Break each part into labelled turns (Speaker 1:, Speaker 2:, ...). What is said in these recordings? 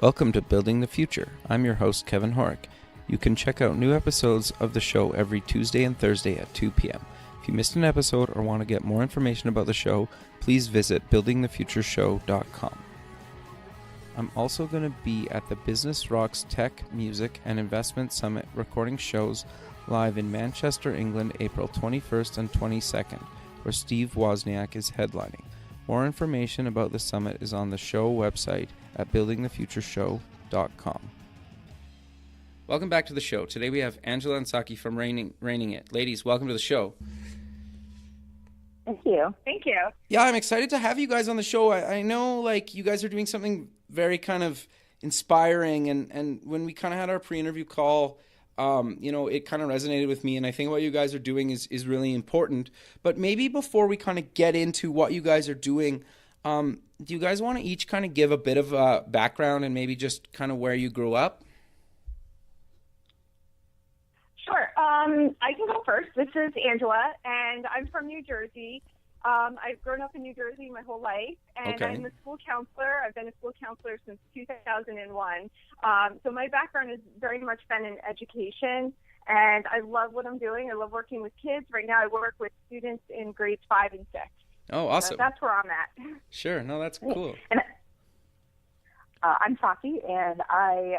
Speaker 1: Welcome to Building the Future. I'm your host, Kevin Horick. You can check out new episodes of the show every Tuesday and Thursday at 2 p.m. If you missed an episode or want to get more information about the show, please visit buildingthefutureshow.com. I'm also going to be at the Business Rocks Tech, Music, and Investment Summit recording shows live in Manchester, England, April 21st and 22nd, where Steve Wozniak is headlining. More information about the summit is on the show website at buildingthefutureshow.com. Welcome back to the show. Today we have Angela and Saqi from Raining It. Ladies, welcome to the show.
Speaker 2: Thank you. Thank you.
Speaker 1: Yeah, I'm excited to have you guys on the show. I know, like, you guys are doing something very kind of inspiring, and when we kind of had our pre-interview call, it kind of resonated with me, and I think what you guys are doing is really important. But maybe before we kind of get into what you guys are doing, do you guys want to each kind of give a bit of a background and maybe just kind of where you grew up?
Speaker 2: Sure. I can go first. This is Angela, and I'm from New Jersey. I've grown up in New Jersey my whole life, and
Speaker 1: Okay.
Speaker 2: I'm a school counselor. I've been a school counselor since 2001. So my background has very much been in education, and I love what I'm doing. I love working with kids. Right now I work with students in grades 5 and 6.
Speaker 1: Oh, awesome.
Speaker 2: So that's where I'm at.
Speaker 1: Sure. No, that's cool.
Speaker 3: And I'm Saqi, and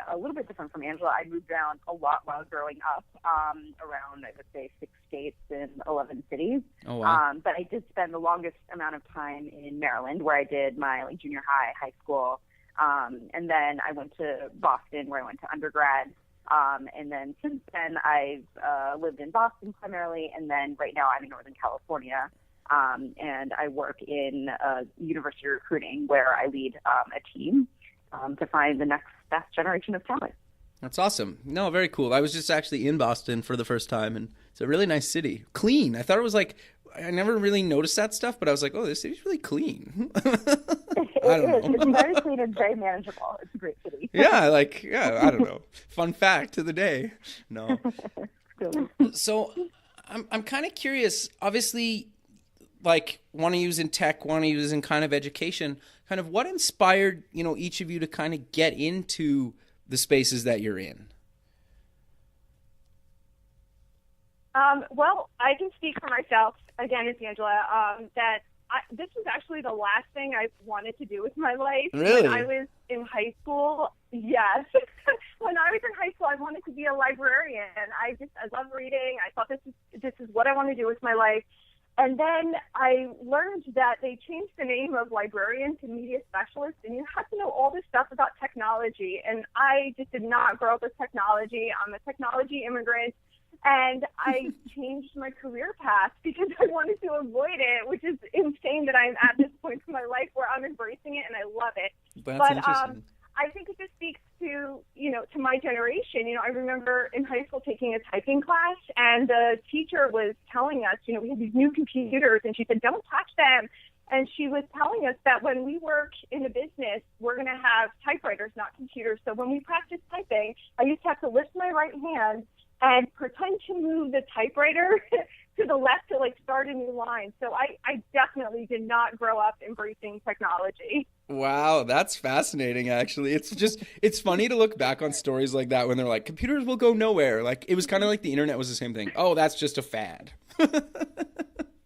Speaker 3: a little bit different from Angela. I moved around a lot while growing up, around, I would say, 6 states and 11 cities.
Speaker 1: Oh, wow.
Speaker 3: But I did spend the longest amount of time in Maryland, where I did my junior high school. And then I went to Boston, where I went to undergrad. And then since then, I've lived in Boston primarily, and then right now I'm in Northern California. And I work in university recruiting, where I lead a team to find the next best generation of talent.
Speaker 1: That's awesome. No, very cool. I was just actually in Boston for the first time, and it's a really nice city. Clean. I thought it was like, I never really noticed that stuff, but I was like, oh, this city's really clean. I don't know.
Speaker 3: It's very clean and very manageable. It's a great city.
Speaker 1: I don't know. Fun fact to the day. No. So I'm kind of curious, obviously, like, want to use in tech, want to use in kind of education, kind of what inspired, each of you to kind of get into the spaces that you're in?
Speaker 2: Well, I can speak for myself. Again, it's Angela. This was actually the last thing I wanted to do with my life.
Speaker 1: Really?
Speaker 2: When I was in high school, yes. When I was in high school, I wanted to be a librarian. I love reading. I thought this is what I want to do with my life. And then I learned that they changed the name of librarian to media specialist, and you have to know all this stuff about technology. And I just did not grow up with technology. I'm a technology immigrant, and I changed my career path because I wanted to avoid it, which is insane that I'm at this point in my life where I'm embracing it and I love it.
Speaker 1: That's interesting.
Speaker 2: I think it just speaks to, to my generation. I remember in high school taking a typing class, and the teacher was telling us, we had these new computers, and she said, don't touch them. And she was telling us that when we work in a business, we're going to have typewriters, not computers. So when we practice typing, I used to have to lift my right hand and pretend to move the typewriter to the left to start a new line. So I definitely did not grow up embracing technology.
Speaker 1: Wow, that's fascinating, actually. It's funny to look back on stories like that when they're like, computers will go nowhere. Like, it was kind of like the internet was the same thing. Oh, that's just a fad.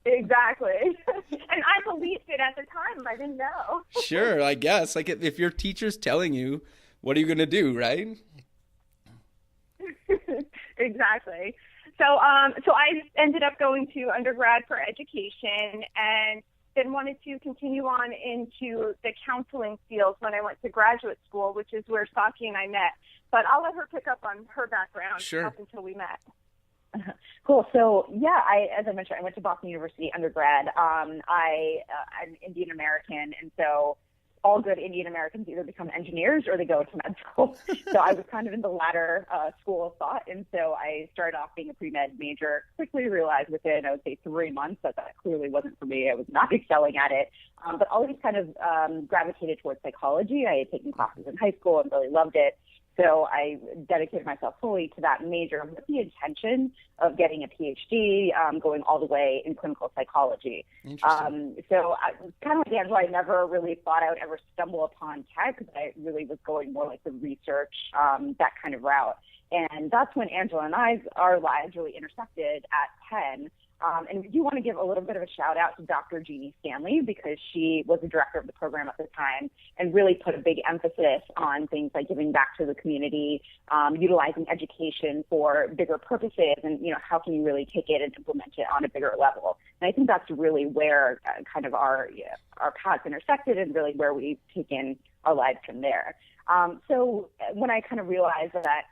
Speaker 2: Exactly. And I believed it at the time. I didn't know.
Speaker 1: Sure, I guess. Like, if your teacher's telling you, what are you going to do, right?
Speaker 2: Exactly. So I ended up going to undergrad for education, and then wanted to continue on into the counseling field when I went to graduate school, which is where Saqi and I met. But I'll let her pick up on her background up until we met.
Speaker 3: Cool. So, as I mentioned, I went to Boston University undergrad. I'm Indian American, and so all good Indian Americans either become engineers or they go to med school. So I was kind of in the latter school of thought, and so I started off being a pre-med major. Quickly realized within, I would say, 3 months that clearly wasn't for me. I was not excelling at it, but always kind of gravitated towards psychology. I had taken classes in high school and really loved it. So I dedicated myself fully to that major with the intention of getting a PhD, going all the way in clinical psychology. So kind of like Angela, I never really thought I would ever stumble upon tech, because I really was going more like the research, that kind of route. And that's when Angela and our lives really intersected at Penn. And we do want to give a little bit of a shout out to Dr. Jeannie Stanley, because she was the director of the program at the time and really put a big emphasis on things like giving back to the community, utilizing education for bigger purposes, and, how can you really take it and implement it on a bigger level. And I think that's really where kind of our paths intersected, and really where we've taken our lives from there. So when I kind of realized that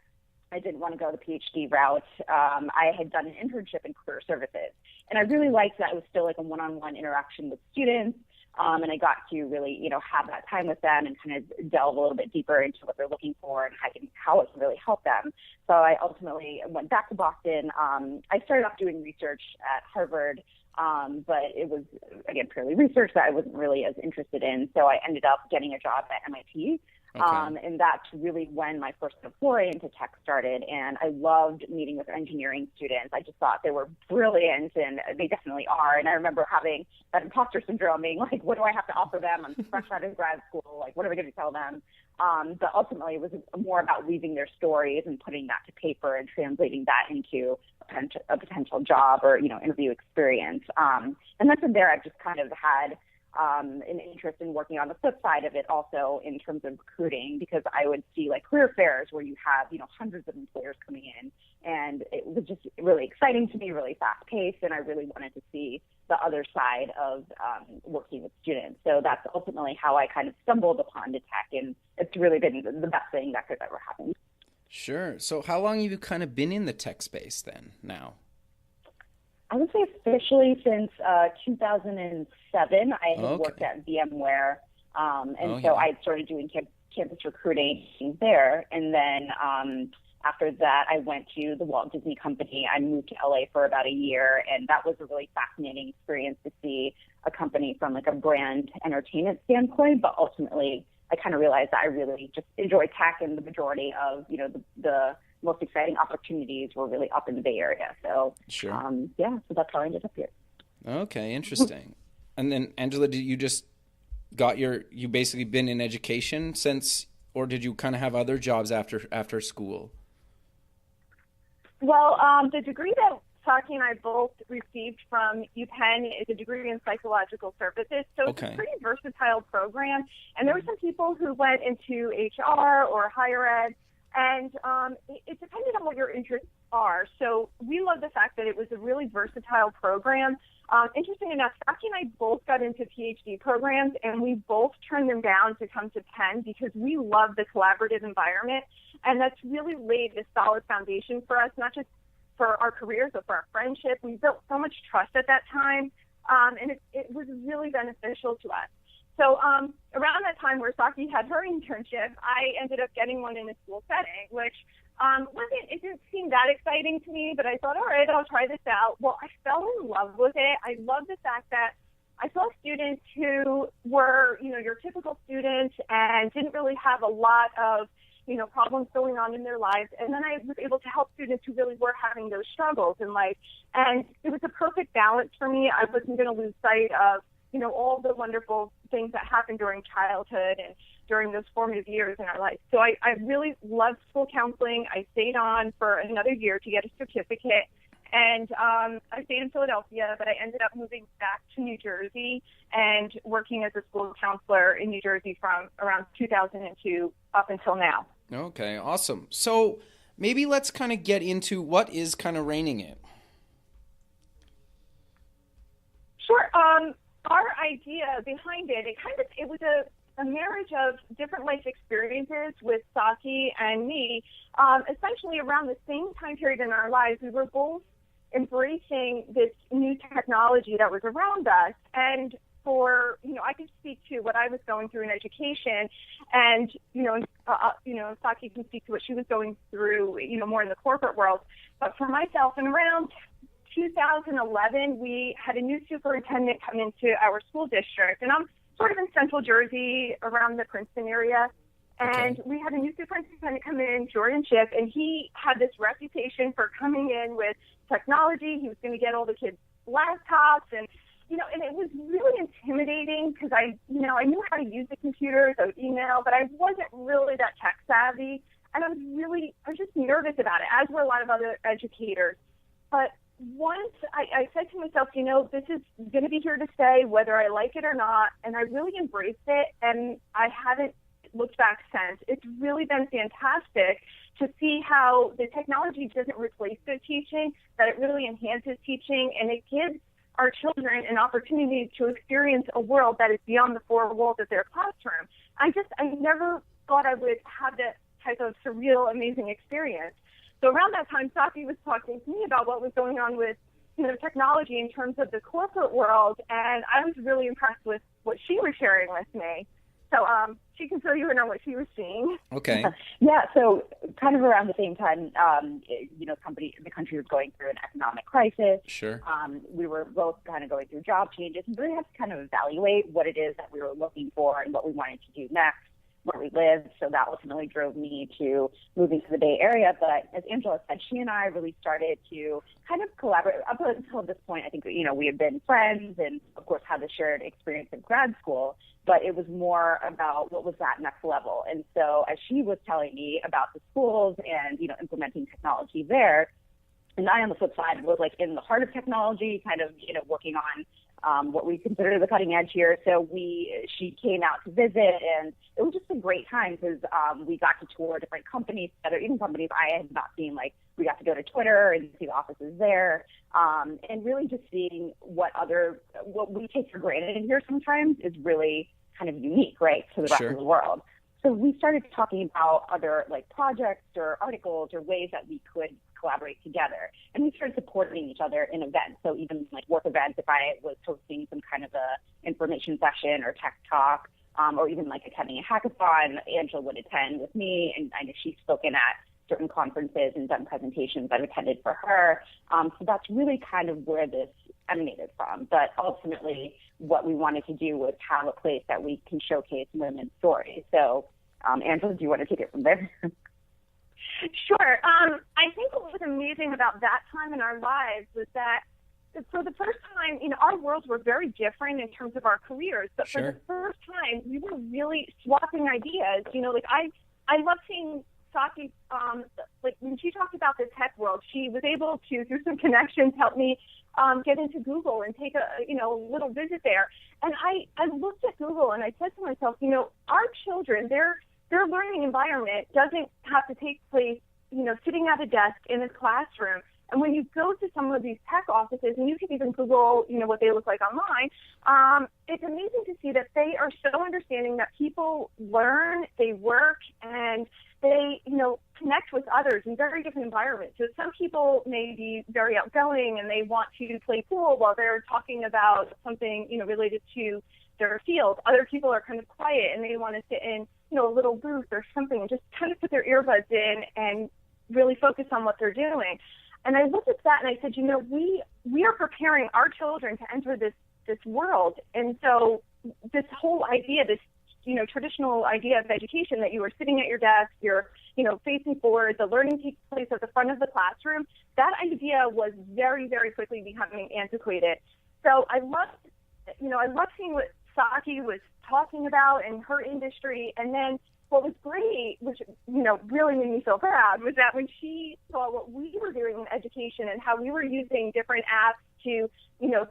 Speaker 3: I didn't want to go the PhD route, I had done an internship in career services. And I really liked that it was still like a one-on-one interaction with students. And I got to really, have that time with them and kind of delve a little bit deeper into what they're looking for and how it can really help them. So I ultimately went back to Boston. I started off doing research at Harvard, but it was, again, purely research that I wasn't really as interested in. So I ended up getting a job at MIT. And that's really when my first foray into tech started. And I loved meeting with engineering students. I just thought they were brilliant, and they definitely are. And I remember having that imposter syndrome, being like, what do I have to offer them? I'm fresh out of grad school. Like, what am I going to tell them? But ultimately, it was more about weaving their stories and putting that to paper and translating that into a potential job or, interview experience. And then from there, I've just kind of had an interest in working on the flip side of it also in terms of recruiting, because I would see like career fairs where you have, hundreds of employers coming in, and it was just really exciting to me, really fast paced, and I really wanted to see the other side of working with students. So that's ultimately how I kind of stumbled upon the tech, and it's really been the best thing that could ever happen.
Speaker 1: Sure. So how long have you kind of been in the tech space then now?
Speaker 3: I would say officially since 2007. I had worked at VMware, so I started doing campus recruiting there. And then after that, I went to the Walt Disney Company. I moved to LA for about a year, and that was a really fascinating experience to see a company from like a brand entertainment standpoint. But ultimately, I kind of realized that I really just enjoy tech, and the majority of the most exciting opportunities were really up in the Bay Area. So,
Speaker 1: sure.
Speaker 3: So that's how I ended up here.
Speaker 1: Okay, interesting. And then, Angela, did you just you basically been in education since, or did you kind of have other jobs after school?
Speaker 2: Well, the degree that Saqi and I both received from UPenn is a degree in psychological services. So it's a pretty versatile program. And there were some people who went into HR or higher ed, and it depended on what your interests are. So we love the fact that it was a really versatile program. Interesting enough, Saqi and I both got into PhD programs, and we both turned them down to come to Penn because we love the collaborative environment. And that's really laid a solid foundation for us, not just for our careers, but for our friendship. We built so much trust at that time, and it was really beneficial to us. So around that time where Saqi had her internship, I ended up getting one in a school setting, which it didn't seem that exciting to me, but I thought, all right, I'll try this out. Well, I fell in love with it. I love the fact that I saw students who were, your typical students and didn't really have a lot of, problems going on in their lives. And then I was able to help students who really were having those struggles in life. And it was a perfect balance for me. I wasn't going to lose sight of, all the wonderful things that happened during childhood and during those formative years in our life. So I really loved school counseling. I stayed on for another year to get a certificate. And I stayed in Philadelphia, but I ended up moving back to New Jersey and working as a school counselor in New Jersey from around 2002 up until now.
Speaker 1: Okay, awesome. So maybe let's kind of get into what is kind of reigning it.
Speaker 2: Sure. Our idea behind it was a marriage of different life experiences with Saqi and me. Essentially around the same time period in our lives, we were both embracing this new technology that was around us. And I could speak to what I was going through in education, and, Saqi can speak to what she was going through, more in the corporate world. But for myself, in around 2011, we had a new superintendent come into our school district, and I'm sort of in central Jersey around the Princeton area. And we had a new superintendent come in, Jordan Schiff, and he had this reputation for coming in with technology. He was going to get all the kids laptops, and and it was really intimidating because I knew how to use the computers, I would email, but I wasn't really that tech savvy, and I was just nervous about it, as were a lot of other educators. But once I said to myself, this is going to be here to stay, whether I like it or not, and I really embraced it, and I haven't looked back since. It's really been fantastic to see how the technology doesn't replace the teaching, that it really enhances teaching, and it gives our children an opportunity to experience a world that is beyond the four walls of their classroom. I never thought I would have that type of surreal, amazing experience. So around that time, Saqi was talking to me about what was going on with technology in terms of the corporate world, and I was really impressed with what she was sharing with me. So she can fill you in on what she was seeing.
Speaker 1: Okay.
Speaker 3: Yeah, so kind of around the same time, the country was going through an economic crisis.
Speaker 1: Sure.
Speaker 3: We were both kind of going through job changes and really had to kind of evaluate what it is that we were looking for and what we wanted to do next, where we lived. So that ultimately drove me to moving to the Bay Area. But as Angela said, she and I really started to kind of collaborate. Up until this point, I think, we had been friends and, of course, had the shared experience in grad school. But it was more about what was that next level. And so as she was telling me about the schools and, implementing technology there, and I, on the flip side, was like in the heart of technology, kind of, working on what we consider the cutting edge here. So she came out to visit, and it was just a great time because we got to tour different companies, even companies I had not seen. Like, we got to go to Twitter and see the offices there, and really just seeing what we take for granted in here sometimes is really kind of unique, right, to the rest of the world. So we started talking about other projects or articles or ways that we could collaborate together. And we started supporting each other in events. So even work events, if I was hosting some kind of a information session or tech talk, or even attending a hackathon, Angela would attend with me, and I know she's spoken at certain conferences and done presentations I've attended for her. So that's really kind of where this emanated from. But ultimately, what we wanted to do was have a place that we can showcase women's stories. So, Angela, do you want to take it from there?
Speaker 2: Sure. I think what was amazing about that time in our lives was that for the first time, our worlds were very different in terms of our careers. But for the first time, we were really swapping ideas. I love seeing Saqi, when she talked about the tech world, she was able to, through some connections, help me get into Google and take a little visit there. And I looked at Google and I said to myself, our children, their learning environment doesn't have to take place, sitting at a desk in a classroom. And when you go to some of these tech offices, and you can even Google, what they look like online, it's amazing to see that they are so understanding that people learn, they work, and they, connect with others in very different environments. So some people may be very outgoing and they want to play pool while they're talking about something, related to their field. Other people are kind of quiet and they want to sit in, a little booth or something and just kind of put their earbuds in and really focus on what they're doing. And I looked at that and I said, we are preparing our children to enter this world. And so this whole idea, this traditional idea of education that you are sitting at your desk, you're, facing forward, the learning takes place at the front of the classroom, that idea was very, very quickly becoming antiquated. So I loved seeing what Saqi was talking about in her industry. And then what was great, which, really made me feel proud, was that when she saw what we were doing in education and how we were using different apps to,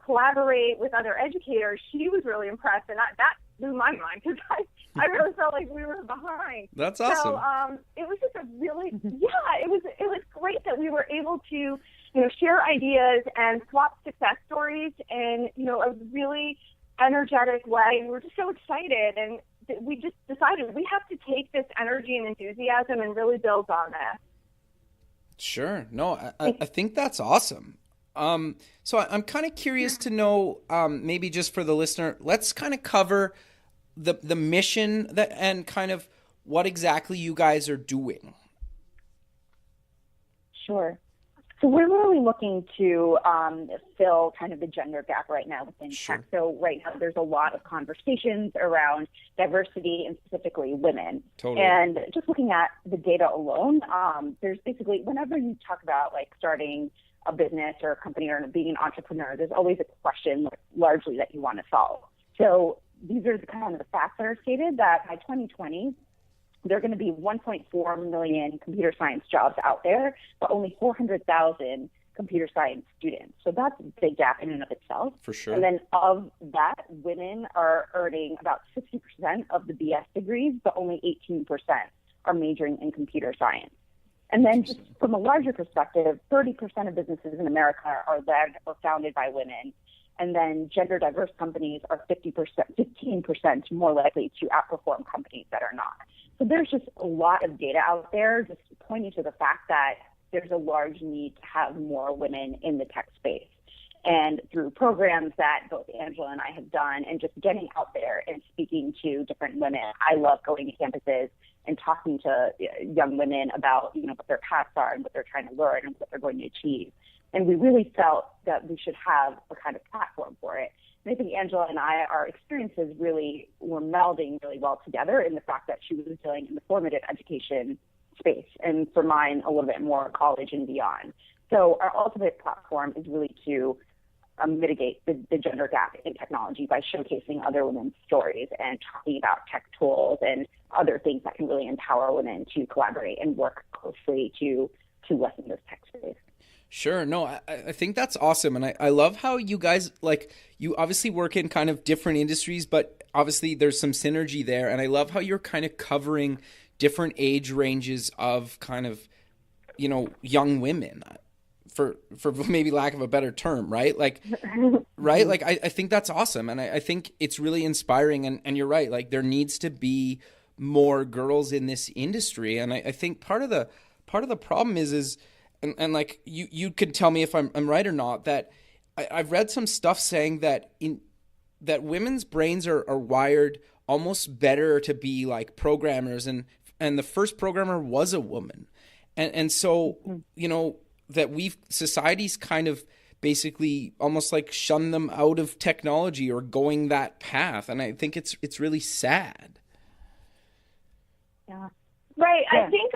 Speaker 2: collaborate with other educators, she was really impressed. And that blew my mind because I really felt like we were behind.
Speaker 1: That's awesome.
Speaker 2: So it was just a really, it was great that we were able to, share ideas and swap success stories in, a really energetic way. We were just so excited, and we just decided we have to take this energy and enthusiasm and really build on that.
Speaker 1: Sure. No, I think that's awesome. So I'm kind of curious to know, maybe just for the listener, let's kind of cover the mission and kind of what exactly you guys are doing.
Speaker 3: Sure. So we're really looking to fill kind of the gender gap right now within tech. So right now there's a lot of conversations around diversity and specifically women.
Speaker 1: Totally.
Speaker 3: And just looking at the data alone, there's basically, whenever you talk about like starting a business or a company or being an entrepreneur, there's always a question largely that you want to solve. So these are the kind of the facts that are stated that by 2020, there are going to be 1.4 million computer science jobs out there, but only 400,000 computer science students. So that's a big gap in and of itself.
Speaker 1: For sure.
Speaker 3: And then of that, women are earning about 60% of the BS degrees, but only 18% are majoring in computer science. And then just from a larger perspective, 30% of businesses in America are led or founded by women. And then gender diverse companies are 15% more likely to outperform companies that are not. So there's just a lot of data out there just pointing to the fact that there's a large need to have more women in the tech space. And through programs that both Angela and I have done and just getting out there and speaking to different women, I love going to campuses and talking to young women about, what their paths are and what they're trying to learn and what they're going to achieve. And we really felt that we should have a kind of platform for it. And I think Angela and I, our experiences really were melding really well together in the fact that she was dealing in the formative education space, and for mine, a little bit more college and beyond. So our ultimate platform is really to mitigate the gender gap in technology by showcasing other women's stories and talking about tech tools and other things that can really empower women to collaborate and work closely to lessen this tech space.
Speaker 1: Sure. No, I think that's awesome. And I love how you guys, you obviously work in kind of different industries, but obviously there's some synergy there. And I love how you're kind of covering different age ranges of kind of, young women, for maybe lack of a better term, right? Right? I think that's awesome. And I think it's really inspiring. And you're right. There needs to be more girls in this industry. And I think part of the problem is And you could tell me if I'm right or not, that I've read some stuff saying that that women's brains are wired almost better to be like programmers, and the first programmer was a woman, and so that society's kind of basically almost like shun them out of technology or going that path, and I think it's really sad.
Speaker 2: Yeah, right.
Speaker 3: Yeah.
Speaker 2: I think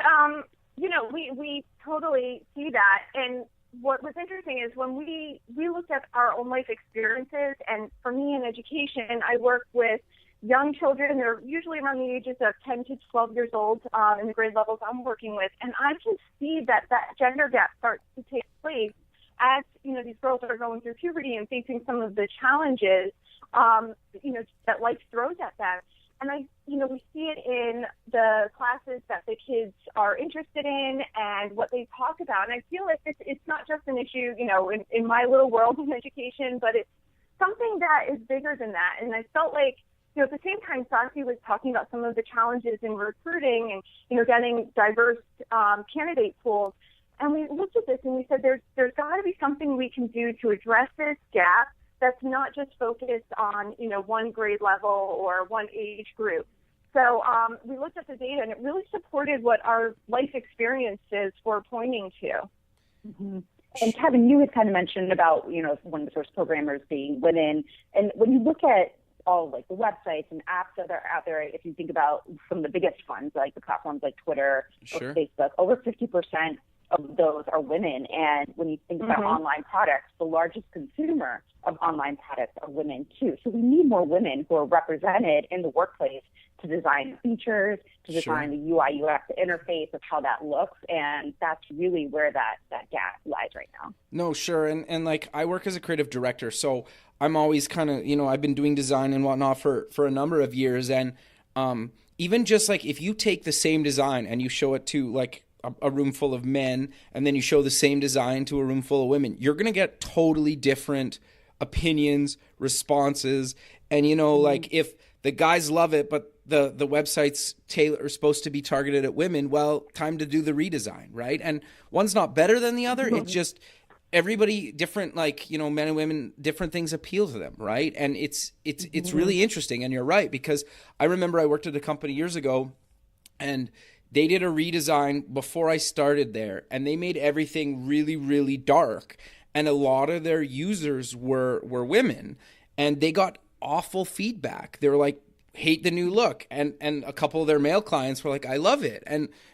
Speaker 2: we totally see that. And what was interesting is when we looked at our own life experiences, and for me in education, I work with young children. They're usually around the ages of 10 to 12 years old in the grade levels I'm working with. And I can see that gender gap starts to take place as, these girls are going through puberty and facing some of the challenges, that life throws at them. And we see it in the classes that the kids are interested in and what they talk about. And I feel like it's not just an issue, in my little world of education, but it's something that is bigger than that. And I felt like, at the same time, Saqi was talking about some of the challenges in recruiting and, getting diverse candidate pools. And we looked at this and we said, there's got to be something we can do to address this gap that's not just focused on, one grade level or one age group. So we looked at the data, and it really supported what our life experiences were pointing to.
Speaker 3: Mm-hmm. And Kevin, you had kind of mentioned about, one of the first programmers being women. And when you look at all the websites and apps that are out there, if you think about some of the biggest ones, like the platforms like Twitter
Speaker 1: Sure.
Speaker 3: or Facebook, over 50% of those are women. And when you think about online products, the largest consumer of online products are women too. So we need more women who are represented in the workplace to design features, to design the UI, UX interface of how that looks. And that's really where that gap lies right now.
Speaker 1: No, sure. And I work as a creative director, so I'm always kind of, I've been doing design and whatnot for a number of years. And even just if you take the same design and you show it to a room full of men, and then you show the same design to a room full of women, you're going to get totally different opinions, responses. And, if the guys love it, but the websites are supposed to be targeted at women, well, time to do the redesign, right? And one's not better than the other. It's just everybody different, men and women, different things appeal to them, right? And it's really interesting. And you're right, because I remember I worked at a company years ago, and they did a redesign before I started there, and they made everything really, really dark. And a lot of their users were women, and they got awful feedback. They were like, hate the new look, and a couple of their male clients were like, I love it.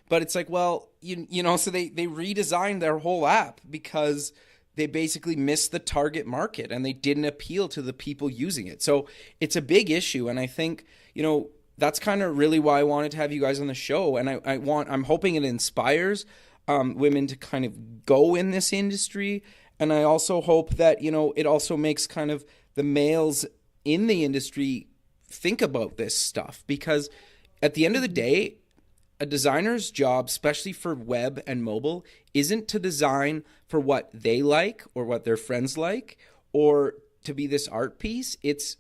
Speaker 1: But it's like, well, you know, so they redesigned their whole app because they basically missed the target market and they didn't appeal to the people using it. So it's a big issue, and I think, you know, that's kind of really why I wanted to have you guys on the show. And I'm hoping it inspires women to kind of go in this industry. And I also hope that, you know, it also makes kind of the males in the industry think about this stuff, because at the end of the day, a designer's job, especially for web and mobile, isn't to design for what they like or what their friends like or to be this art piece. It's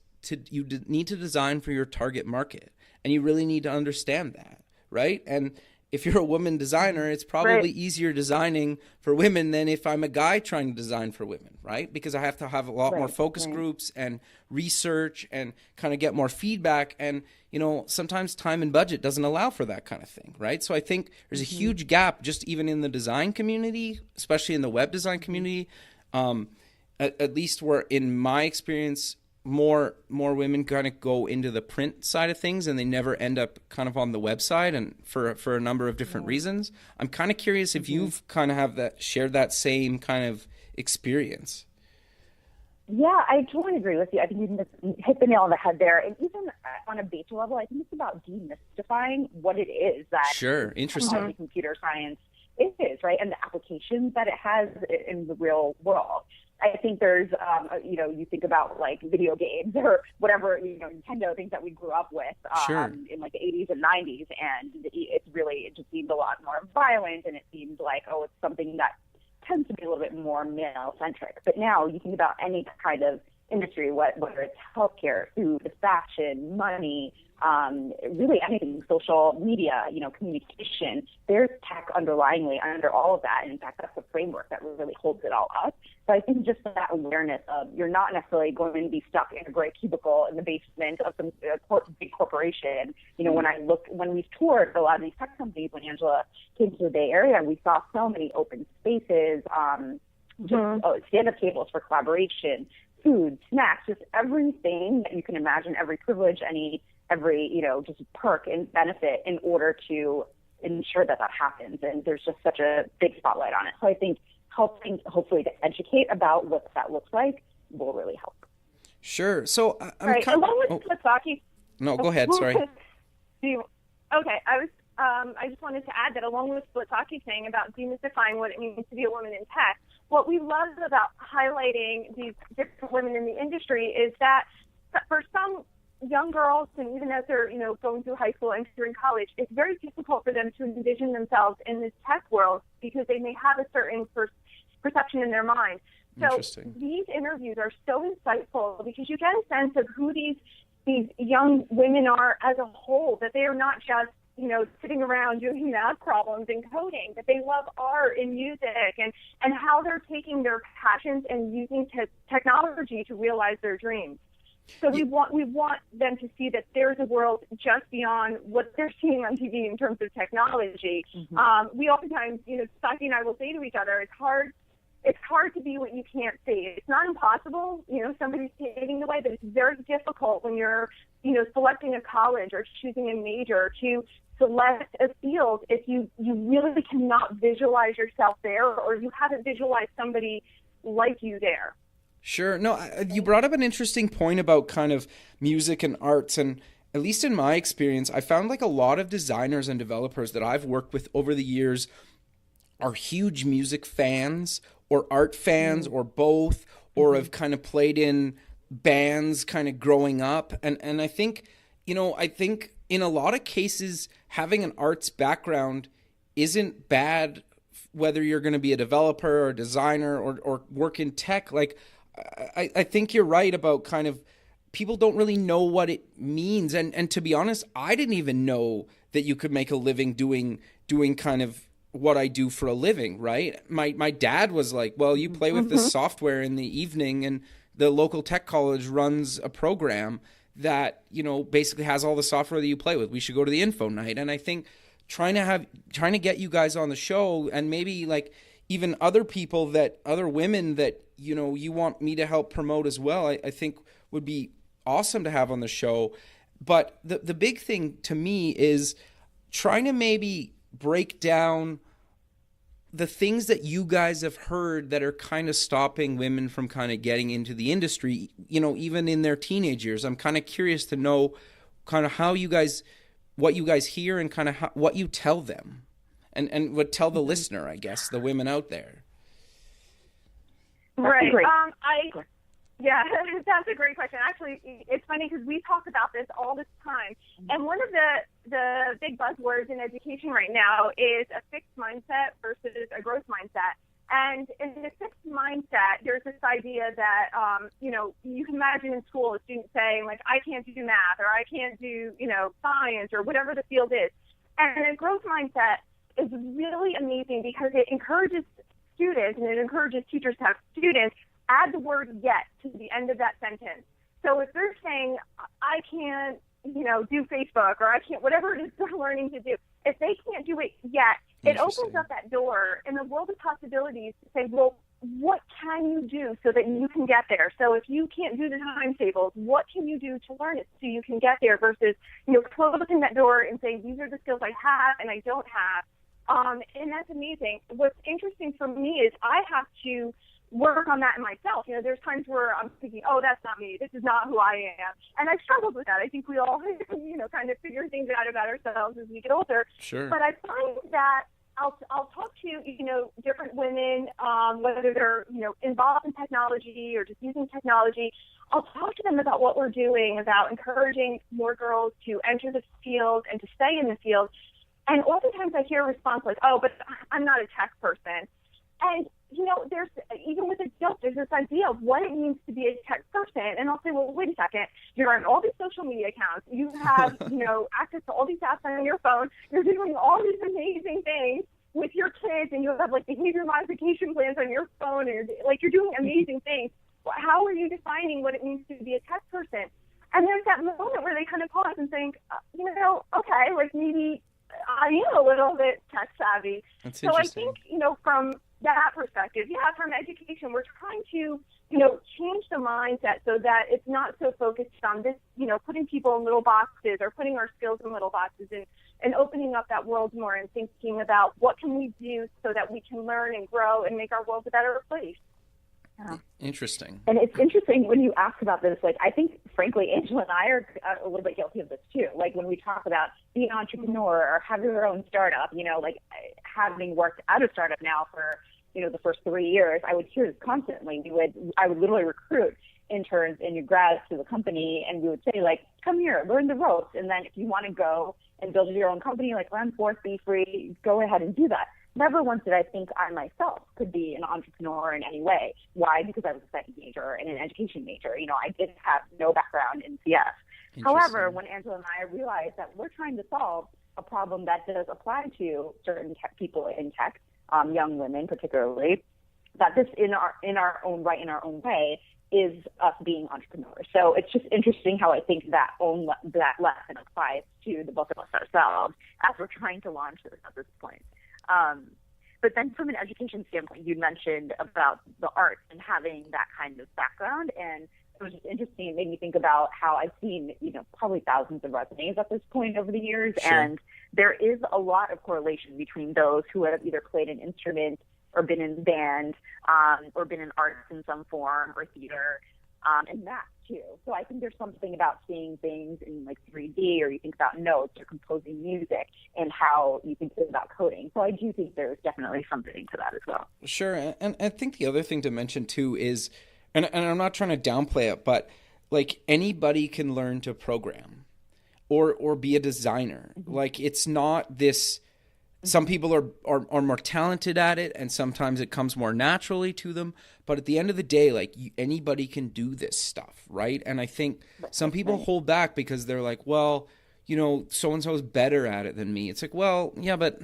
Speaker 1: you need to design for your target market, and you really need to understand that, right? And if you're a woman designer, it's probably easier designing for women than if I'm a guy trying to design for women, right? Because I have to have a lot more focus groups and research and kind of get more feedback. And, you know, sometimes time and budget doesn't allow for that kind of thing, right? So I think there's a huge gap just even in the design community, especially in the web design community. At least where, in my experience, more women kind of go into the print side of things, and they never end up kind of on the website, and for a number of different reasons. I'm kind of curious if you've kind of shared that same kind of experience.
Speaker 3: Yeah, I totally agree with you. I think you hit the nail on the head there. And even on a basic level, I think it's about demystifying what it is that
Speaker 1: interesting
Speaker 3: computer science is, right? And the applications that it has in the real world. I think there's, you know, you think about like video games or whatever, you know, Nintendo, things that we grew up with in like the 80s and 90s. And it just seemed a lot more violent, and it seemed like, oh, it's something that tends to be a little bit more male-centric. But now you think about any kind of industry, whether it's healthcare, food, fashion, money, really anything, social media, you know, communication, there's tech underlyingly under all of that. And in fact, that's the framework that really holds it all up. So I think just that awareness of you're not necessarily going to be stuck in a gray cubicle in the basement of some big corporation. You know, when we toured a lot of these tech companies, when Angela came to the Bay Area, we saw so many open spaces, stand-up tables for collaboration, food, snacks, just everything that you can imagine, every privilege, every, you know, just perk and benefit in order to ensure that happens. And there's just such a big spotlight on it. So I think helping hopefully to educate about what that looks like will really help.
Speaker 1: Sure. So
Speaker 2: along with Saqi.
Speaker 1: No, go ahead. Sorry.
Speaker 2: I just wanted to add that along with what Saqi's saying about demystifying what it means to be a woman in tech, what we love about highlighting these different women in the industry is that for some young girls, and even as they're, you know, going through high school and entering college, it's very difficult for them to envision themselves in this tech world because they may have a certain perception in their mind. So these interviews are so insightful because you get a sense of who these young women are as a whole, that they are not just, you know, sitting around doing math problems and coding, that they love art and music, and how they're taking their passions and using technology to realize their dreams. So we want them to see that there's a world just beyond what they're seeing on TV in terms of technology. We oftentimes, you know, Saqi and I will say to each other, it's hard to be what you can't see. It's not impossible, you know, somebody's paving the way, but it's very difficult when you're, you know, selecting a college or choosing a major to select a field if you really cannot visualize yourself there, or you haven't visualized somebody like you there.
Speaker 1: Sure. No, you brought up an interesting point about kind of music and arts, and at least in my experience, I found like a lot of designers and developers that I've worked with over the years are huge music fans or art fans or both, or have kind of played in bands kind of growing up. And I think, you know, in a lot of cases, having an arts background isn't bad, whether you're going to be a developer or a designer or work in tech. Like, I think you're right about kind of people don't really know what it means. And to be honest, I didn't even know that you could make a living doing kind of what I do for a living, right? My dad was like, well, you play with this software in the evening, and the local tech college runs a program that, you know, basically has all the software that you play with. We should go to the info night. And I think trying to get you guys on the show, and maybe like even other women that, you know, you want me to help promote as well, I think would be awesome to have on the show. But the big thing to me is trying to maybe break down the things that you guys have heard that are kind of stopping women from kind of getting into the industry, you know, even in their teenage years. I'm kind of curious to know kind of what you guys hear and kind of what you tell them and what tell the listener, I guess, the women out there.
Speaker 2: Right. Yeah, that's a great question. Actually, it's funny because we talk about this all the time. And one of the big buzzwords in education right now is a fixed mindset versus a growth mindset. And in the fixed mindset, there's this idea that, you know, you can imagine in school a student saying, like, I can't do math or I can't do, you know, science or whatever the field is. And a growth mindset is really amazing because it encourages students and it encourages teachers to have students add the word yet to the end of that sentence. So if they're saying, I can't, you know, do Facebook or I can't, whatever it is they're learning to do, if they can't do it yet, it opens up that door in the world of possibilities to say, well, what can you do so that you can get there? So if you can't do the timetables, what can you do to learn it so you can get there versus, you know, closing that door and saying, these are the skills I have and I don't have. And that's amazing. What's interesting for me is I have to work on that in myself. You know, there's times where I'm thinking, oh, that's not me. This is not who I am. And I've struggled with that. I think we all, you know, kind of figure things out about ourselves as we get older.
Speaker 1: Sure.
Speaker 2: But I find that I'll talk to, you know, different women, whether they're, you know, involved in technology or just using technology. I'll talk to them about what we're doing, about encouraging more girls to enter the field and to stay in the field. And oftentimes I hear a response like, oh, but I'm not a tech person. And, you know, there's, even with a joke, there's this idea of what it means to be a tech person. And I'll say, well, wait a second. You're on all these social media accounts. You have, you know, access to all these apps on your phone. You're doing all these amazing things with your kids, and you have, like, behavior modification plans on your phone. And, like, you're doing amazing things. How are you defining what it means to be a tech person? And there's that moment where they kind of pause and think, you know, okay, like, maybe I am a little bit tech savvy.
Speaker 1: That's
Speaker 2: so I think, you know, from that perspective, yeah, from education, we're trying to, you know, change the mindset so that it's not so focused on this, you know, putting people in little boxes or putting our skills in little boxes and opening up that world more and thinking about what can we do so that we can learn and grow and make our world a better place.
Speaker 3: Yeah.
Speaker 1: Interesting.
Speaker 3: And it's interesting when you ask about this, like, I think, frankly, Angela and I are a little bit guilty of this too. Like, when we talk about being an entrepreneur or having your own startup, you know, like, having worked at a startup now for, you know, the first 3 years, I would hear this constantly. I would literally recruit interns and new grads to the company, and we would say, like, come here, learn the ropes, and then if you want to go and build your own company, like, run forth, be free, go ahead and do that. Never once did I think I myself could be an entrepreneur in any way. Why? Because I was a second major and an education major. You know, I didn't have no background in CS. However, when Angela and I realized that we're trying to solve a problem that does apply to certain tech people in tech, young women particularly, that this in our own right, in our own way, is us being entrepreneurs. So it's just interesting how I think that lesson applies to the both of us ourselves as we're trying to launch this at this point. But then from an education standpoint, you mentioned about the arts and having that kind of background, and it was just interesting. It made me think about how I've seen, you know, probably thousands of resumes at this point over the years,
Speaker 1: Sure.
Speaker 3: And there is a lot of correlation between those who have either played an instrument or been in band, or been in arts in some form or theater, and math too. So I think there's something about seeing things in like 3D, or you think about notes or composing music and how you think about coding. So I do think there's definitely something to that as well.
Speaker 1: Sure. And I think the other thing to mention too is, and I'm not trying to downplay it, but like anybody can learn to program or be a designer. Mm-hmm. Like it's not this, some people are more talented at it, and sometimes it comes more naturally to them. But at the end of the day, like anybody can do this stuff, right? And I think some people hold back because they're like, well, you know, so-and-so is better at it than me. It's like, well, yeah, but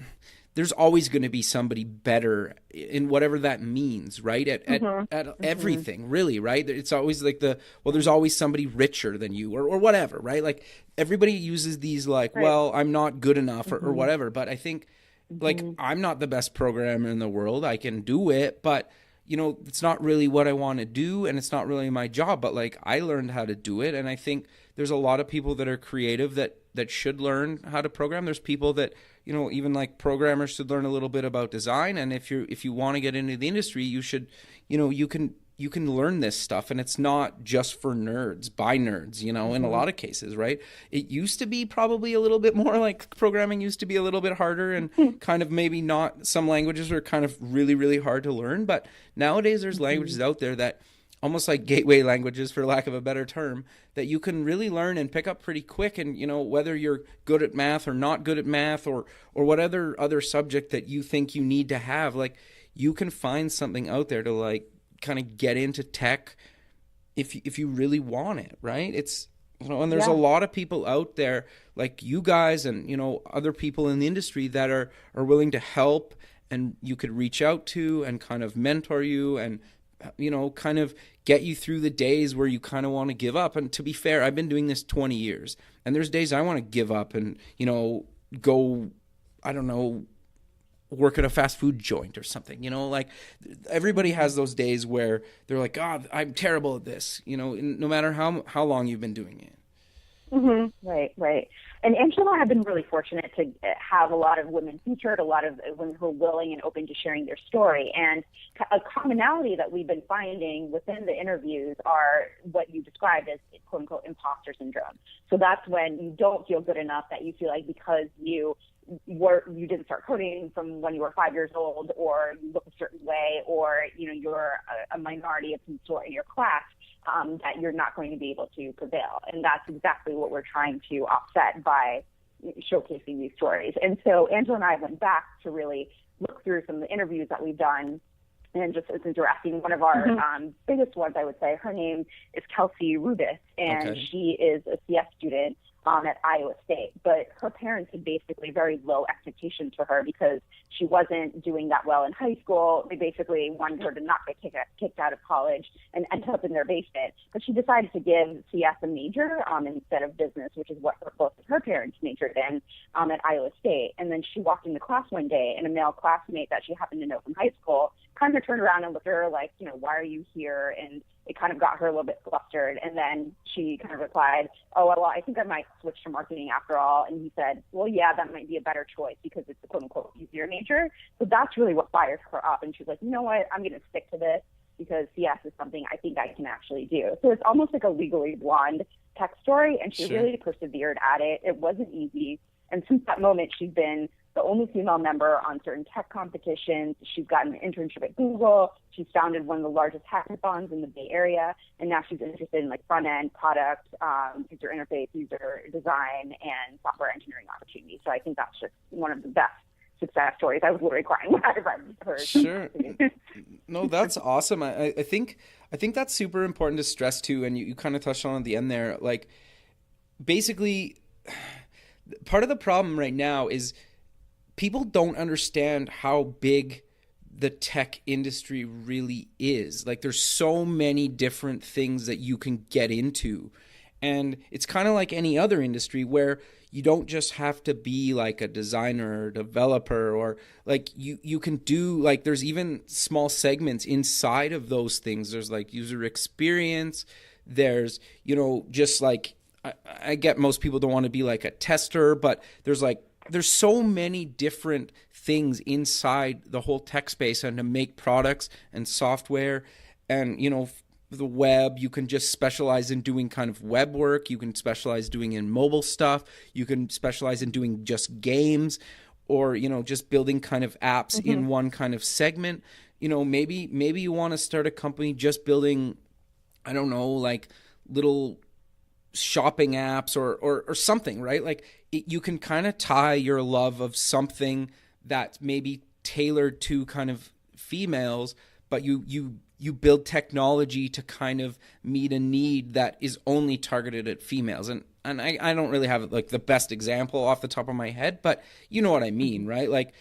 Speaker 1: there's always going to be somebody better in whatever that means, right? At everything, really, right? It's always like there's always somebody richer than you or whatever, right? Like everybody uses these like, well, I'm not good enough or whatever. But I think like I'm not the best programmer in the world. I can do it, but it's not really what I want to do and it's not really my job, but like I learned how to do it. And I think there's a lot of people that are creative that should learn how to program. There's people that, even like programmers should learn a little bit about design. And if you want to get into the industry, you should, you can learn this stuff, and it's not just for nerds, by nerds, in a lot of cases, right? It used to be probably a little bit more like programming used to be a little bit harder and kind of maybe not, some languages are kind of really, really hard to learn. But nowadays there's languages out there that almost like gateway languages, for lack of a better term, that you can really learn and pick up pretty quick. And, whether you're good at math or not good at math or what other subject that you think you need to have, like you can find something out there to like kind of get into tech if you really want it, right? It's, and there's a lot of people out there like you guys and, other people in the industry that are willing to help, and you could reach out to and kind of mentor you and, kind of get you through the days where you kind of want to give up. And to be fair, I've been doing this 20 years and there's days I want to give up and, go, I don't know, work at a fast food joint or something, like everybody has those days where they're like, God, I'm terrible at this, no matter how long you've been doing it.
Speaker 3: Right. And Angela and I have been really fortunate to have a lot of women featured, a lot of women who are willing and open to sharing their story. And a commonality that we've been finding within the interviews are what you described as quote unquote imposter syndrome. So that's when you don't feel good enough, that you feel like because you didn't start coding from when you were 5 years old, or you look a certain way, or you're a minority of some sort in your class, that you're not going to be able to prevail. And that's exactly what we're trying to offset by showcasing these stories. And so Angela and I went back to really look through some of the interviews that we've done. And just as interacting, one of our biggest ones, I would say, her name is Kelsey Rubis, and she is a CS student at Iowa State. But her parents had basically very low expectations for her because she wasn't doing that well in high school. They basically wanted her to not get kicked out of college and end up in their basement. But she decided to give CS a major instead of business, which is what both of her parents majored in at Iowa State. And then she walked into class one day, and a male classmate that she happened to know from high school kind of turned around and looked at her like, why are you here? And it kind of got her a little bit flustered. And then she kind of replied, oh, well, I think I might switch to marketing after all. And he said, well, yeah, that might be a better choice because it's a quote unquote easier major. So that's really what fired her up. And she's like, you know what, I'm going to stick to this because CS is something I think I can actually do. So it's almost like a Legally Blonde tech story. And she really persevered at it. It wasn't easy. And since that moment, she's been the only female member on certain tech competitions. She's gotten an internship at Google. She's founded one of the largest hackathons in the Bay Area. And now she's interested in like front-end product, user interface, user design, and software engineering opportunities. So I think that's just one of the best success stories. I was literally crying when I read her.
Speaker 1: Sure. No, that's awesome. I think that's super important to stress too. And you kind of touched on at the end there, like basically part of the problem right now is people don't understand how big the tech industry really is. Like there's so many different things that you can get into. And it's kind of like any other industry where you don't just have to be like a designer or developer, or like you can do like, there's even small segments inside of those things. There's like user experience. There's, just like, I get most people don't want to be like a tester, but there's so many different things inside the whole tech space, and to make products and software and, the web, you can just specialize in doing kind of web work. You can specialize doing in mobile stuff. You can specialize in doing just games, or, just building kind of apps in one kind of segment. Maybe you want to start a company just building, I don't know, like little shopping apps or something, right? Like you can kind of tie your love of something that's maybe tailored to kind of females, but you you build technology to kind of meet a need that is only targeted at females. And I don't really have like the best example off the top of my head, but you know what I mean, right? Like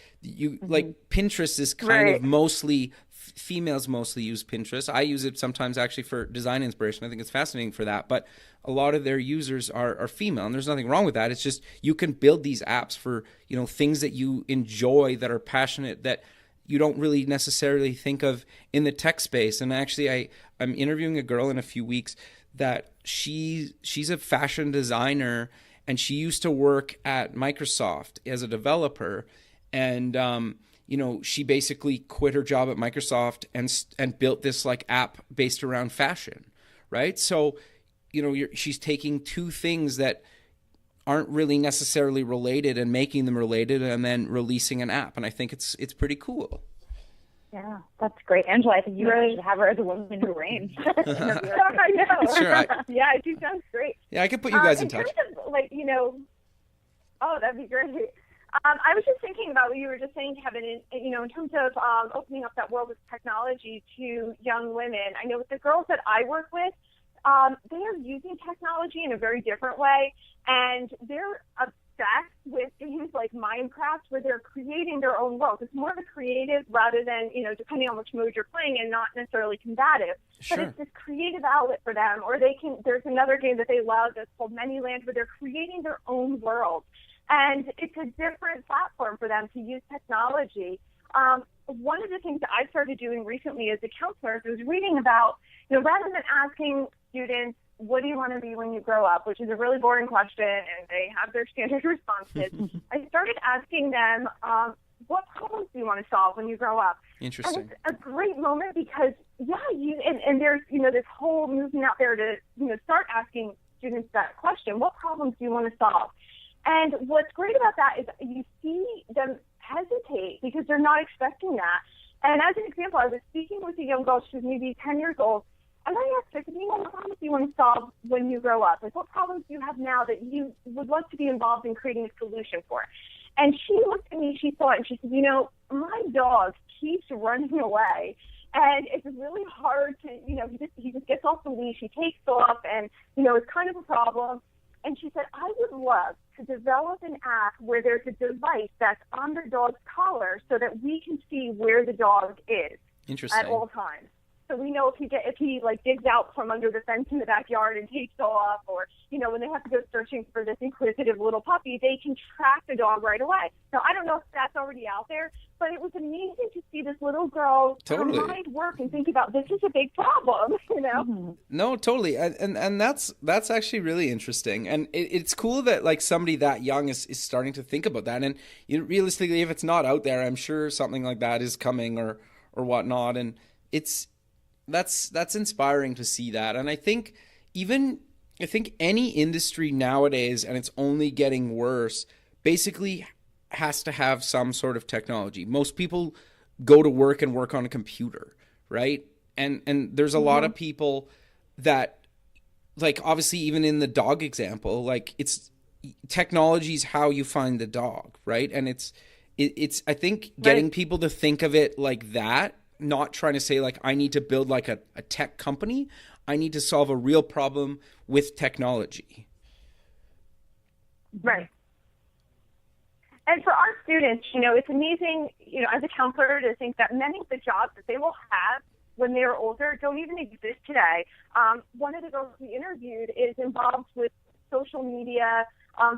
Speaker 1: like Pinterest is kind of mostly females mostly use Pinterest. I use it sometimes actually for design inspiration. I think it's fascinating for that, but a lot of their users are female, and there's nothing wrong with that. It's just you can build these apps for, you know, things that you enjoy, that are passionate, that you don't really necessarily think of in the tech space. And actually I'm interviewing a girl in a few weeks that she's a fashion designer, and she used to work at Microsoft as a developer, and you know, she basically quit her job at Microsoft and built this like app based around fashion, right? So, you know, she's taking two things that aren't really necessarily related and making them related, and then releasing an app. And I think it's pretty cool.
Speaker 3: Yeah, that's great. Angela, I think you really should have her as a woman in her range.
Speaker 2: I know.
Speaker 1: Sure.
Speaker 2: Yeah, she sounds great.
Speaker 1: Yeah, I could put you guys in touch.
Speaker 2: Terms of, like, you know, oh, that'd be great. I was just thinking about what you were just saying, Kevin, you know, in terms of opening up that world of technology to young women. I know with the girls that I work with, they are using technology in a very different way, and they're obsessed with things like Minecraft, where they're creating their own world. It's more of a creative rather than, you know, depending on which mode you're playing, and not necessarily combative.
Speaker 1: Sure.
Speaker 2: But it's this creative outlet for them. Or there's another game that they love that's called Manyland, where they're creating their own world. And it's a different platform for them to use technology. One of the things that I started doing recently as a counselor was reading about, you know, rather than asking students, what do you want to be when you grow up, which is a really boring question, and they have their standard responses, I started asking them, what problems do you want to solve when you grow up?
Speaker 1: Interesting.
Speaker 2: And it's a great moment because, and there's, you know, this whole movement out there to, you know, start asking students that question, what problems do you want to solve? And what's great about that is you see them hesitate because they're not expecting that. And as an example, I was speaking with a young girl, she was maybe 10 years old, and I asked her, you know, what problems do you want to solve when you grow up? Like, what problems do you have now that you would love to be involved in creating a solution for? And she looked at me, she thought, and she said, you know, my dog keeps running away. And it's really hard to, you know, he just gets off the leash, he takes off, and, you know, it's kind of a problem. And she said, I would love to develop an app where there's a device that's on the dog's collar so that we can see where the dog is at all times. So we know if he like digs out from under the fence in the backyard and takes off, or, you know, when they have to go searching for this inquisitive little puppy, they can track the dog right away. Now, I don't know if that's already out there, but it was amazing to see this little girl her mind work and think about, this is a big problem, you know?
Speaker 1: Mm-hmm. No, totally. And that's actually really interesting. And it's cool that like somebody that young is starting to think about that. And you know, realistically, if it's not out there, I'm sure something like that is coming or whatnot. And that's inspiring to see that. And I think any industry nowadays, and it's only getting worse, basically has to have some sort of technology. Most people go to work and work on a computer, right? And there's a lot of people that, like, obviously even in the dog example, like, it's technology's how you find the dog, right? And it's I think getting people to think of it like that, not trying to say like, I need to build like a tech company. I need to solve a real problem with technology.
Speaker 2: Right. And for our students, you know, it's amazing, you know, as a counselor, to think that many of the jobs that they will have when they're older don't even exist today. One of the girls we interviewed is involved with social media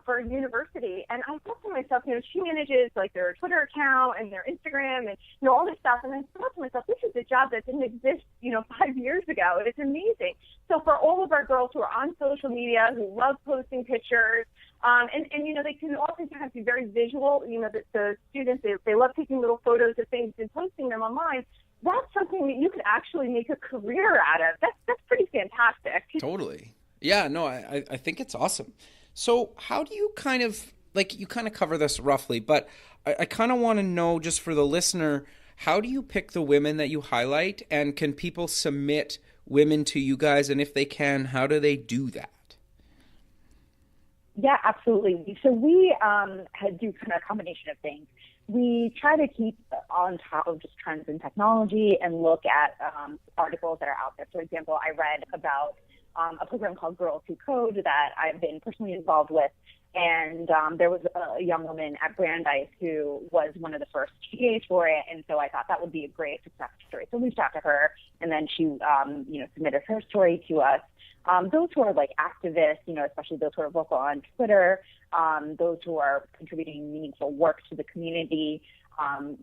Speaker 2: for a university. And I thought to myself, you know, she manages like their Twitter account and their Instagram and, you know, all this stuff. And I thought to myself, this is a job that didn't exist, you know, 5 years ago. It's amazing. So for all of our girls who are on social media, who love posting pictures, and you know, they can oftentimes be very visual. You know, the students, they love taking little photos of things and posting them online. That's something that you could actually make a career out of. That's pretty fantastic.
Speaker 1: Totally. Yeah, no, I think it's awesome. So how do you kind of, like, you kind of cover this roughly, but I kind of want to know, just for the listener, how do you pick the women that you highlight, and can people submit women to you guys? And if they can, how do they do that?
Speaker 3: Yeah, absolutely. So we do kind of a combination of things. we try to keep on top of just trends in technology and look at articles that are out there. For example, I read about a program called Girls Who Code that I've been personally involved with. And there was a young woman at Brandeis who was one of the first TAs for it, and so I thought that would be a great success story. So we reached out to her, and then she, submitted her story to us. Those who are like activists, especially those who are vocal on Twitter, those who are contributing meaningful work to the community,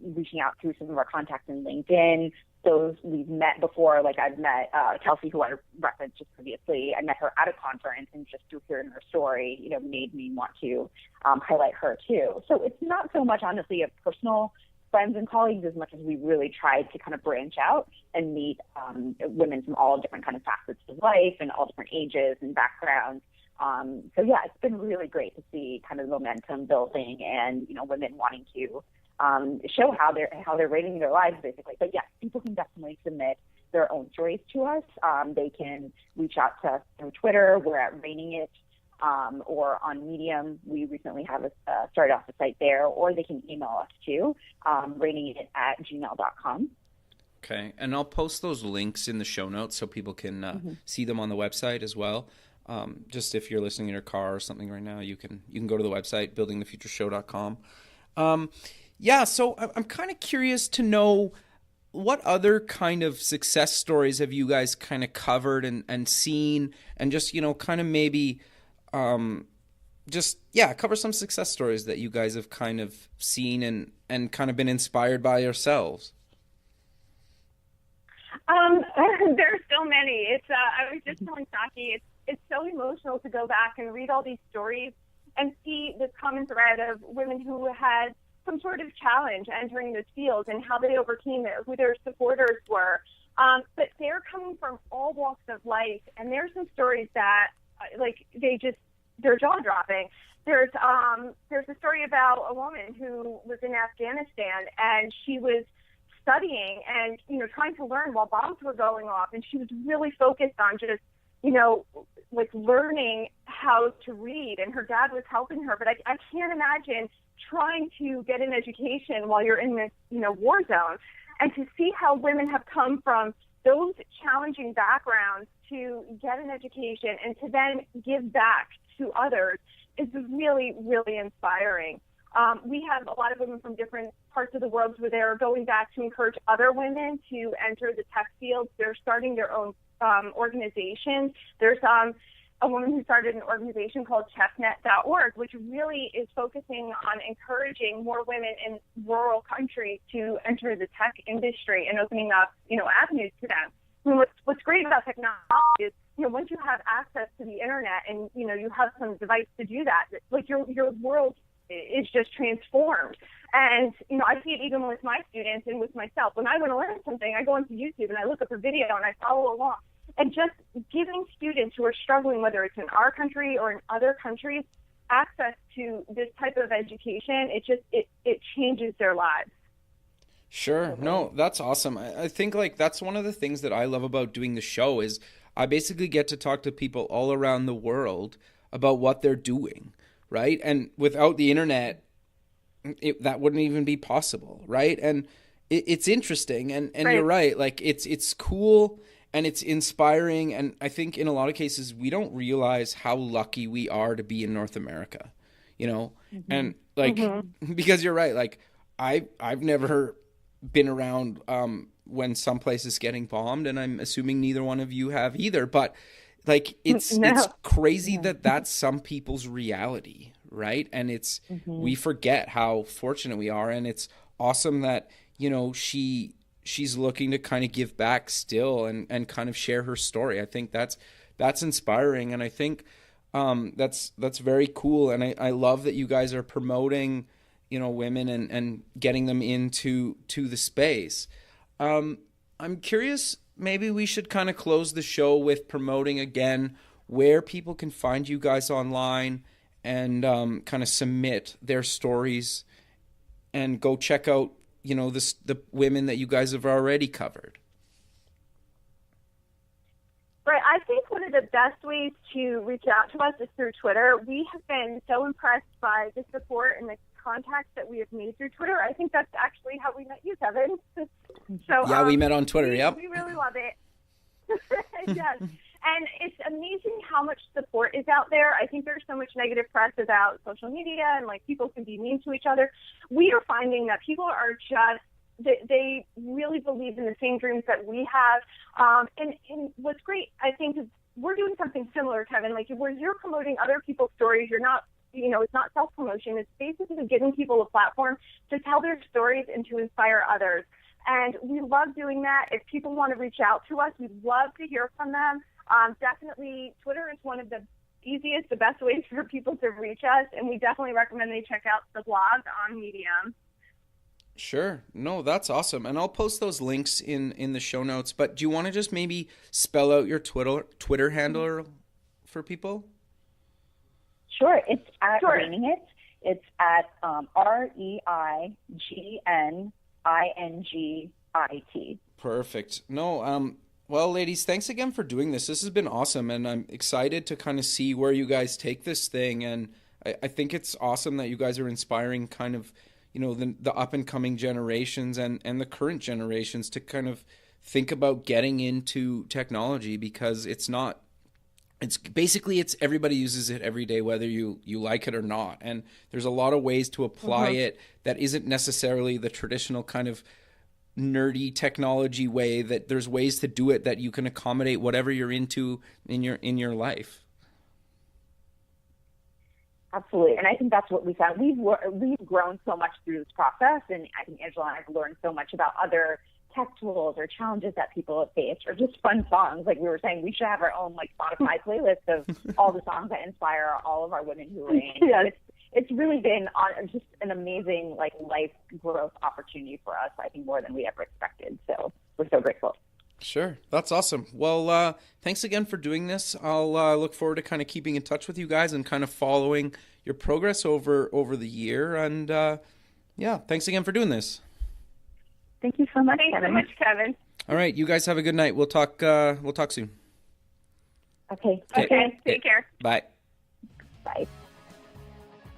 Speaker 3: reaching out through some of our contacts in LinkedIn. Those we've met before, like I've met Kelsey, who I referenced just previously. I met her at a conference, and just through hearing her story, made me want to highlight her too. So it's not so much, honestly, of personal friends and colleagues as much as we really tried to kind of branch out and meet women from all different kind of facets of life and all different ages and backgrounds. So yeah, it's been really great to see kind of the momentum building and women wanting to show how they're rating their lives, basically. But yes, people can definitely submit their own stories to us. They can reach out to us through Twitter. We're at Rating It, or on Medium. We recently have started off the site there, or they can email us too, ratingit@gmail.com.
Speaker 1: Okay, and I'll post those links in the show notes so people can see them on the website as well. Just if you're listening in your car or something right now, you can go to the website, buildingthefutureshow.com. Yeah, so I'm kind of curious to know what other kind of success stories have you guys kind of covered and seen, and just, kind of maybe cover some success stories that you guys have kind of seen and kind of been inspired by yourselves.
Speaker 2: There's so many. It's I was just telling Saqi, it's so emotional to go back and read all these stories and see this common thread of women who had some sort of challenge entering this field and how they overcame it, who their supporters were. But they're coming from all walks of life, and there's some stories that, they're jaw-dropping. There's a story about a woman who was in Afghanistan, and she was studying and, trying to learn while bombs were going off, and she was really focused on just, learning how to read, and her dad was helping her. But I can't imagine trying to get an education while you're in this, war zone, and to see how women have come from those challenging backgrounds to get an education and to then give back to others is really, really inspiring. We have a lot of women from different parts of the world where they're going back to encourage other women to enter the tech field. They're starting their own organizations. There's a woman who started an organization called chessnet.org, which really is focusing on encouraging more women in rural countries to enter the tech industry and opening up, avenues to them. I mean, what's great about technology is, once you have access to the internet and, you have some device to do that, like your world is just transformed. And, I see it even with my students and with myself. When I want to learn something, I go into YouTube and I look up a video and I follow along. And just giving students who are struggling, whether it's in our country or in other countries, access to this type of education, it changes their lives.
Speaker 1: Sure. No, that's awesome. I think that's one of the things that I love about doing the show is I basically get to talk to people all around the world about what they're doing, right? And without the internet, that wouldn't even be possible, right? And it's interesting, and right. You're right. It's cool. And it's inspiring, and I think in a lot of cases we don't realize how lucky we are to be in North America, and because you're right. I've never been around when some place is getting bombed, and I'm assuming neither one of you have either. But it's crazy that that's some people's reality, right? And we forget how fortunate we are, and it's awesome that she's looking to kind of give back still and kind of share her story. I think that's inspiring, and I think that's very cool. And I love that you guys are promoting, women and getting them into the space. I'm curious, maybe we should kind of close the show with promoting again where people can find you guys online and kind of submit their stories and go check out the women that you guys have already covered.
Speaker 2: Right. I think one of the best ways to reach out to us is through Twitter. We have been so impressed by the support and the contacts that we have made through Twitter. I think that's actually how we met you, Kevin. So
Speaker 1: Yeah, we met on Twitter, yep.
Speaker 2: We really love it. Yes. And it's amazing how much support is out there. I think there's so much negative press about social media and like people can be mean to each other. We are finding that people are just, they really believe in the same dreams that we have. And what's great, I think, is we're doing something similar, Kevin. Like where you're promoting other people's stories, you're not, it's not self-promotion. It's basically giving people a platform to tell their stories and to inspire others. And we love doing that. If people want to reach out to us, we'd love to hear from them. Definitely, Twitter is one of the easiest, the best ways for people to reach us, and we definitely recommend they check out the blog on Medium.
Speaker 1: Sure. No, that's awesome. And I'll post those links in the show notes. But do you want to just maybe spell out your Twitter handle for people?
Speaker 3: Sure. It's at Reining It. It's at REIGNINGIT.
Speaker 1: Perfect. No, well, ladies, thanks again for doing this. This has been awesome, and I'm excited to kind of see where you guys take this thing. And I think it's awesome that you guys are inspiring kind of, the up-and-coming generations and the current generations to kind of think about getting into technology, because it's everybody uses it every day, whether you like it or not. And there's a lot of ways to apply it that isn't necessarily the traditional kind of nerdy technology way. That there's ways to do it that you can accommodate whatever you're into in your life.
Speaker 3: Absolutely, and I think that's what we found. We've grown so much through this process, and I think Angela and I have learned so much about other tech tools or challenges that people have faced, or just fun songs. Like we were saying, we should have our own Spotify playlist of all the songs that inspire all of our women who reign. Yeah. It's really been just an amazing life growth opportunity for us. I think more than we ever expected. So we're so grateful.
Speaker 1: Sure, that's awesome. Well, thanks again for doing this. I'll look forward to kind of keeping in touch with you guys and kind of following your progress over the year. And thanks again for doing this.
Speaker 3: Thank you so much,
Speaker 2: Kevin. Thanks so much, Kevin.
Speaker 1: All right, you guys have a good night. We'll talk soon.
Speaker 3: Okay.
Speaker 2: Take care.
Speaker 1: Bye.
Speaker 3: Bye.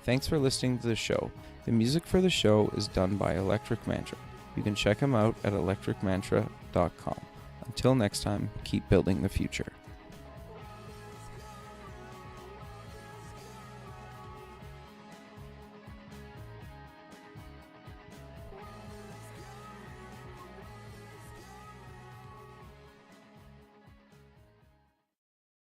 Speaker 1: Thanks for listening to the show. The music for the show is done by Electric Mantra. You can check them out at electricmantra.com. Until next time, keep building the future.